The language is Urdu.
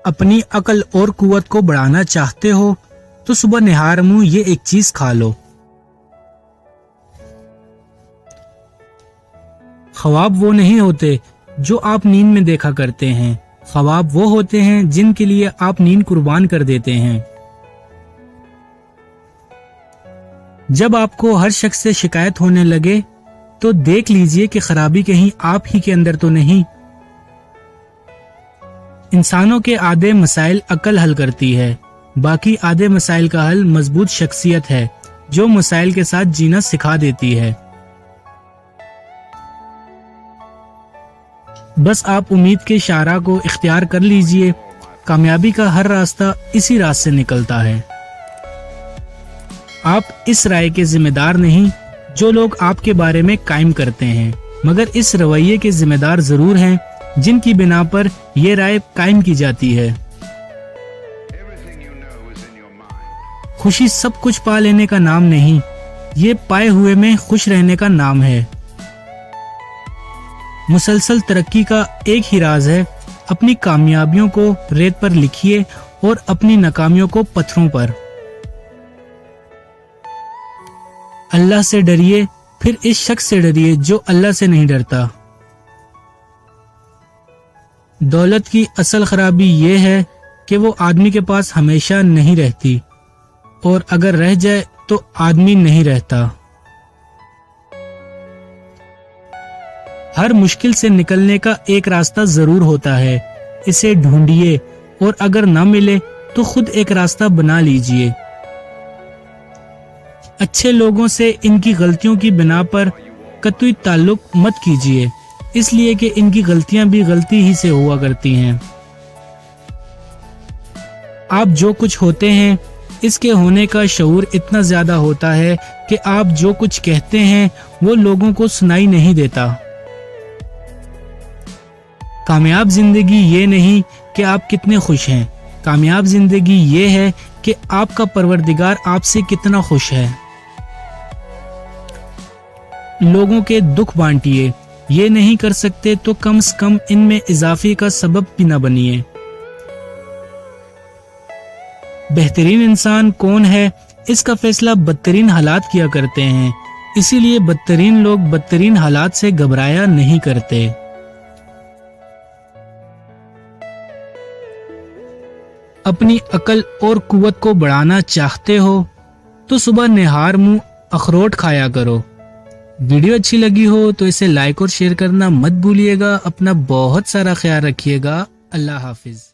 اپنی عقل اور قوت کو بڑھانا چاہتے ہو تو صبح نہار منہ یہ ایک چیز کھا لو۔ خواب وہ نہیں ہوتے جو آپ نیند میں دیکھا کرتے ہیں، خواب وہ ہوتے ہیں جن کے لیے آپ نیند قربان کر دیتے ہیں۔ جب آپ کو ہر شخص سے شکایت ہونے لگے تو دیکھ لیجئے کہ خرابی کہیں آپ ہی کے اندر تو نہیں۔ انسانوں کے آدھے مسائل عقل حل کرتی ہے، باقی آدھے مسائل کا حل مضبوط شخصیت ہے جو مسائل کے ساتھ جینا سکھا دیتی ہے۔ بس آپ امید کے شاہراہ کو اختیار کر لیجئے، کامیابی کا ہر راستہ اسی راستے سے نکلتا ہے۔ آپ اس رائے کے ذمہ دار نہیں جو لوگ آپ کے بارے میں قائم کرتے ہیں، مگر اس رویے کے ذمہ دار ضرور ہیں جن کی بنا پر یہ رائے قائم کی جاتی ہے۔ خوشی سب کچھ پا لینے کا نام نہیں، یہ پائے ہوئے میں خوش رہنے کا نام ہے۔ مسلسل ترقی کا ایک ہی راز ہے، اپنی کامیابیوں کو ریت پر لکھیے اور اپنی ناکامیوں کو پتھروں پر۔ اللہ سے ڈریے، پھر اس شخص سے ڈریے جو اللہ سے نہیں ڈرتا۔ دولت کی اصل خرابی یہ ہے کہ وہ آدمی کے پاس ہمیشہ نہیں رہتی، اور اگر رہ جائے تو آدمی نہیں رہتا۔ ہر مشکل سے نکلنے کا ایک راستہ ضرور ہوتا ہے، اسے ڈھونڈیے اور اگر نہ ملے تو خود ایک راستہ بنا لیجئے۔ اچھے لوگوں سے ان کی غلطیوں کی بنا پر قطعی تعلق مت کیجیے، اس لیے کہ ان کی غلطیاں بھی غلطی ہی سے ہوا کرتی ہیں۔ آپ جو کچھ ہوتے ہیں اس کے ہونے کا شعور اتنا زیادہ ہوتا ہے کہ آپ جو کچھ کہتے ہیں وہ لوگوں کو سنائی نہیں دیتا۔ کامیاب زندگی یہ نہیں کہ آپ کتنے خوش ہیں، کامیاب زندگی یہ ہے کہ آپ کا پروردگار آپ سے کتنا خوش ہے۔ لوگوں کے دکھ بانٹیے، یہ نہیں کر سکتے تو کم سے کم ان میں اضافے کا سبب بھی نہ بنیے۔ بہترین انسان کون ہے اس کا فیصلہ بدترین حالات کیا کرتے ہیں، اسی لیے بدترین لوگ بدترین حالات سے گھبرایا نہیں کرتے۔ اپنی عقل اور قوت کو بڑھانا چاہتے ہو تو صبح نہار منہ اخروٹ کھایا کرو۔ ویڈیو اچھی لگی ہو تو اسے لائک اور شیئر کرنا مت بھولیے گا۔ اپنا بہت سارا خیال رکھیے گا۔ اللہ حافظ۔